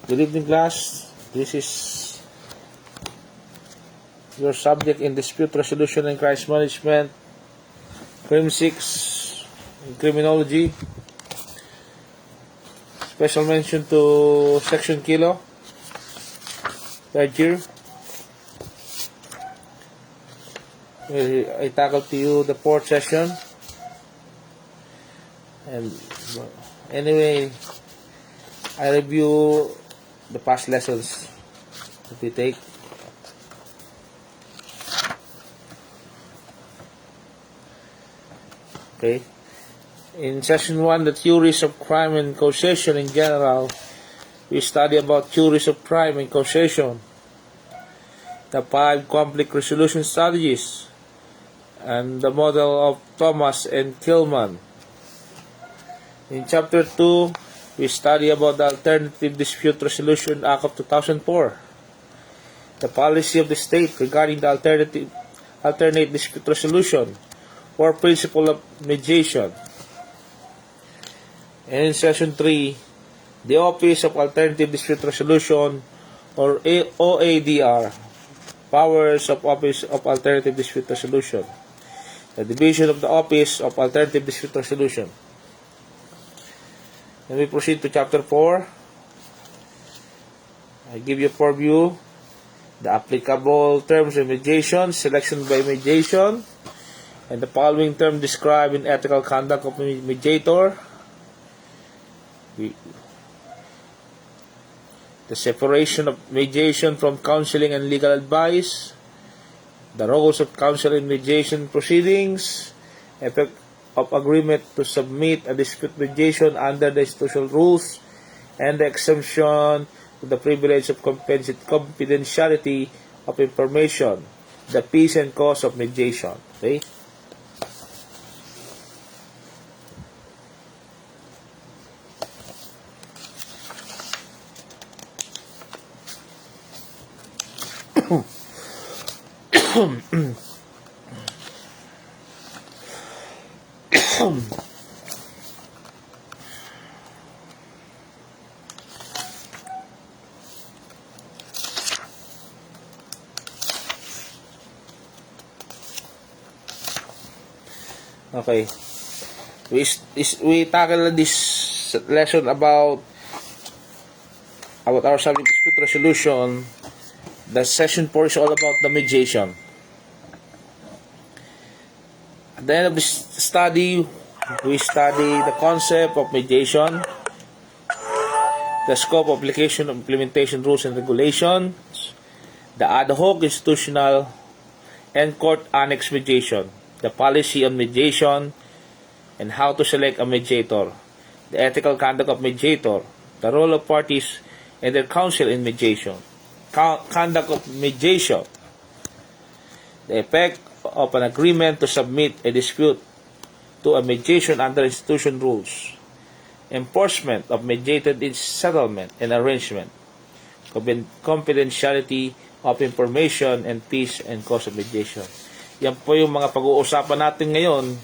Good evening, class. This is your subject in dispute resolution and crisis management, Crim 6 in criminology. Special mention to section Kilo, third year. I tackled to you the fourth session. And anyway, I review the past lessons that we take. Okay. In session 1, the theories of crime and causation in general, we study about theories of crime and causation, the 5 conflict resolution strategies, and the model of Thomas and Tillman. In chapter 2, we study about the Alternative Dispute Resolution Act of 2004, the policy of the state regarding the alternate dispute resolution or principle of mediation. And in session 3, the Office of Alternative Dispute Resolution or OADR, powers of Office of Alternative Dispute Resolution, the division of the Office of Alternative Dispute Resolution. Then we proceed to chapter 4. I give you for view the applicable terms of mediation, selection by mediation, and the following term described in ethical conduct of mediator. The separation of mediation from counseling and legal advice, the roles of counsel in mediation proceedings, effect of agreement to submit a dispute mediation under the institutional rules, and the exemption to the privilege of confidentiality of information, the peace and cause of mediation. Okay? Okay. We tackle this lesson about our subject dispute resolution. The session 4 is all about the mediation. At the end of this study, we study the concept of mediation, the scope, application, implementation, rules and regulations, the ad hoc, institutional, and court annex mediation, the policy on mediation, and how to select a mediator, the ethical conduct of mediator, the role of parties and their counsel in mediation, conduct of mediation, the effect of an agreement to submit a dispute to a mediation under institution rules, enforcement of mediated settlement and arrangement, confidentiality of information, and peace and cause of mediation. Yan po yung mga pag-uusapan natin ngayon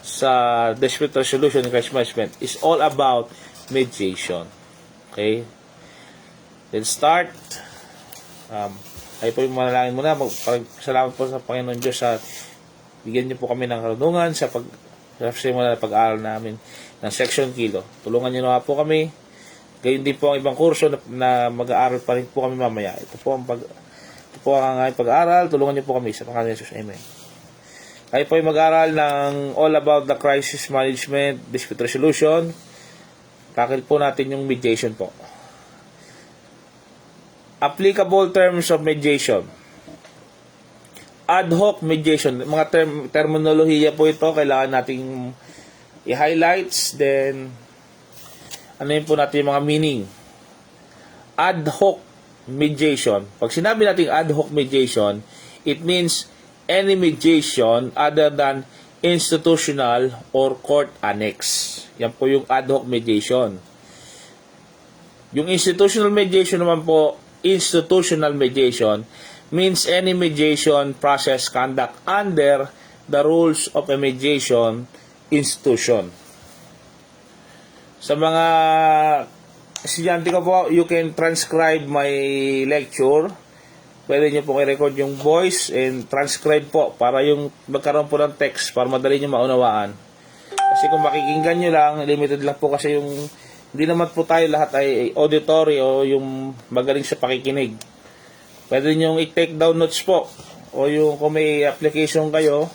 sa dispute resolution and crisis management. Is all about mediation. Okay? Let's start. Ay po yung manalangin muna. Salamat po sa Panginoon Diyos sa bigyan niyo po kami ng karunungan sa simula na pag-aaral namin ng section Kilo. Tulungan niyo na po kami. Gayon din po ang ibang kurso na mag-aaral pa rin po kami mamaya. Ito po ang pag-aaral. Tulungan niyo po kami sa pangalan ni Jesus. Amen. Kayo po yung mag-aaral ng all about the crisis management, dispute resolution. Takil po natin yung mediation po. Applicable terms of mediation. Ad hoc mediation. Mga terminolohiya po ito. Kailangan nating i-highlights. Then, ano yun po natin yung mga meaning. Ad hoc mediation. Pag sinabi natin ad hoc mediation, it means any mediation other than institutional or court annex. Yan po yung ad hoc mediation. Yung institutional mediation naman po, institutional mediation means any mediation process conduct under the rules of a mediation institution. Sa mga estudyante ko po, you can transcribe my lecture. Pwede nyo po i-record yung voice and transcribe po para yung magkaroon po ng text para madali nyo maunawaan. Kasi kung makikinggan nyo lang, limited lang po kasi yung hindi naman po tayo lahat ay auditory o yung magaling sa pakikinig. Pwede nyo i-take down notes po o yung kung may application kayo,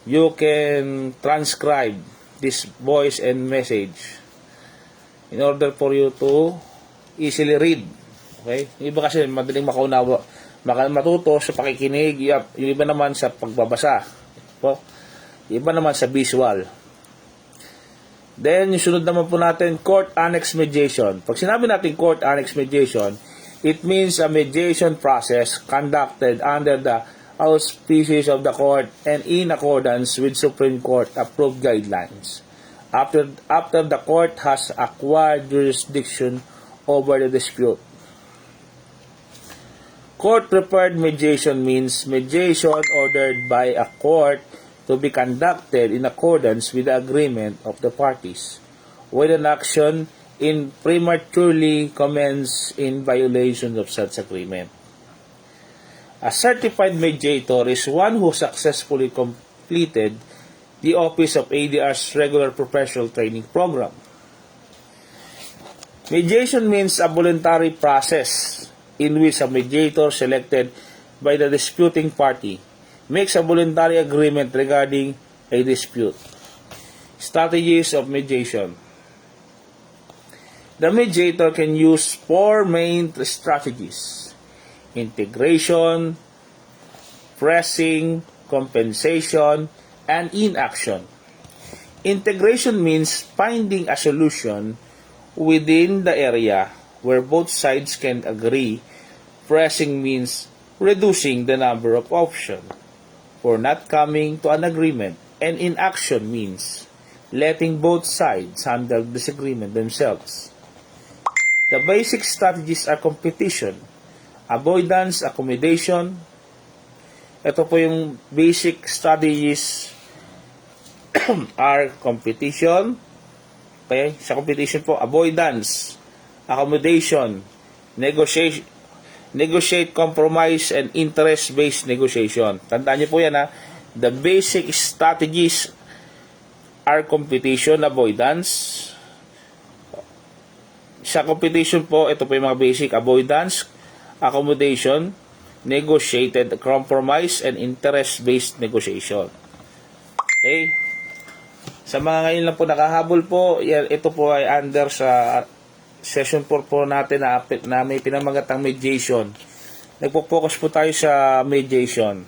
you can transcribe this voice and message in order for you to easily read. Okay? Yung iba kasi madaling makaunawa, matuto sa pakikinig, yung iba naman sa pagbabasa. Po? Yung iba naman sa visual. Then, yung sunod naman po natin, court annex mediation. Pag sinabi natin court annex mediation, it means a mediation process conducted under the auspices of the court and in accordance with Supreme Court approved guidelines. After the court has acquired jurisdiction over the dispute. Court-prepared mediation means mediation ordered by a court to be conducted in accordance with the agreement of the parties, when an action in prematurely commence in violation of such agreement. A certified mediator is one who successfully completed the Office of ADR's regular professional training program. Mediation means a voluntary process in which a mediator selected by the disputing party makes a voluntary agreement regarding a dispute. Strategies of mediation. The mediator can use four main strategies: integration, pressing, compensation, and inaction. Integration means finding a solution within the area where both sides can agree. Pressing means reducing the number of options for not coming to an agreement. And inaction means letting both sides handle disagreement themselves. The basic strategies are competition, avoidance, accommodation. Ito po yung basic strategies are competition. Okay? Sa competition po, avoidance, accommodation, negotiate, compromise, and interest-based negotiation. Tandaan niyo po yan ha. The basic strategies are competition, avoidance. Sa competition po, ito po yung mga basic: avoidance, accommodation, negotiated, compromise, and interest-based negotiation. Okay? Sa mga ngayon lang po nakahabol po, ito po ay under sa session 4 po natin na may pinamagatang mediation. Nagpo-focus po tayo sa mediation.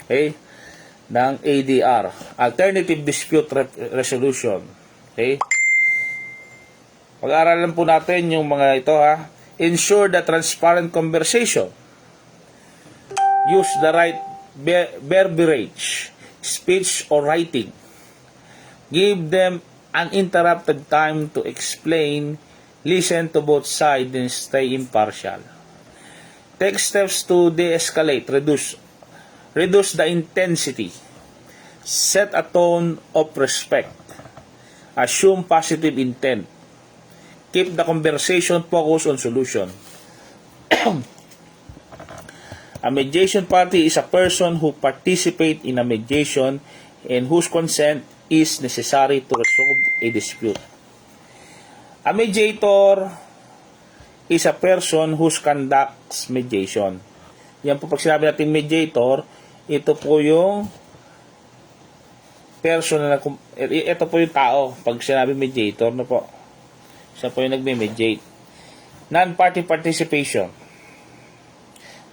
Okay? Ng ADR. Alternative Dispute Resolution. Okay? Pag-aaralan po natin yung mga ito ha. Ensure the transparent conversation. Use the right verbiage, speech or writing. Give them uninterrupted time to explain, listen to both sides, and stay impartial. Take steps to de-escalate, reduce the intensity, set a tone of respect, assume positive intent, keep the conversation focused on solution. A mediation party is a person who participates in a mediation and whose consent is necessary to resolve a dispute. A mediator is a person who conducts mediation. Yan po pag sinabi natin mediator, ito po yung person na ito po yung tao pag sinabi mediator na po. Siya po yung nagme-mediate. Non-party participation.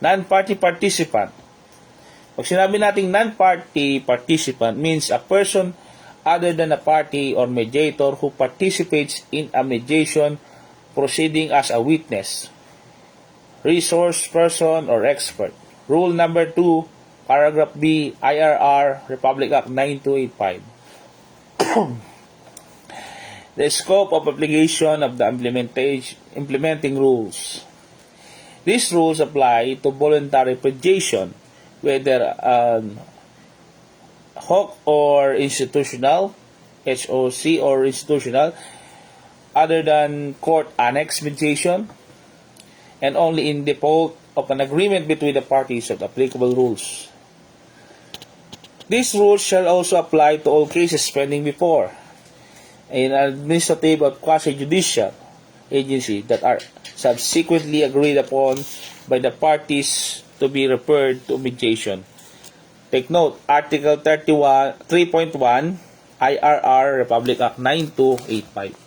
Non-party participant. Pag sinabi natin non-party participant means a person other than a party or mediator who participates in a mediation proceeding as a witness, resource person, or expert. Rule number 2, paragraph B, IRR, Republic Act 9285. The scope of application of the implementing rules. These rules apply to voluntary mediation, whether HOC or institutional, HOC or institutional, other than court annex mediation, and only in default of an agreement between the parties of the applicable rules. These rules shall also apply to all cases pending before an administrative or quasi-judicial agency that are subsequently agreed upon by the parties to be referred to mediation. Take note, Article 3.1 IRR Republic Act 9285.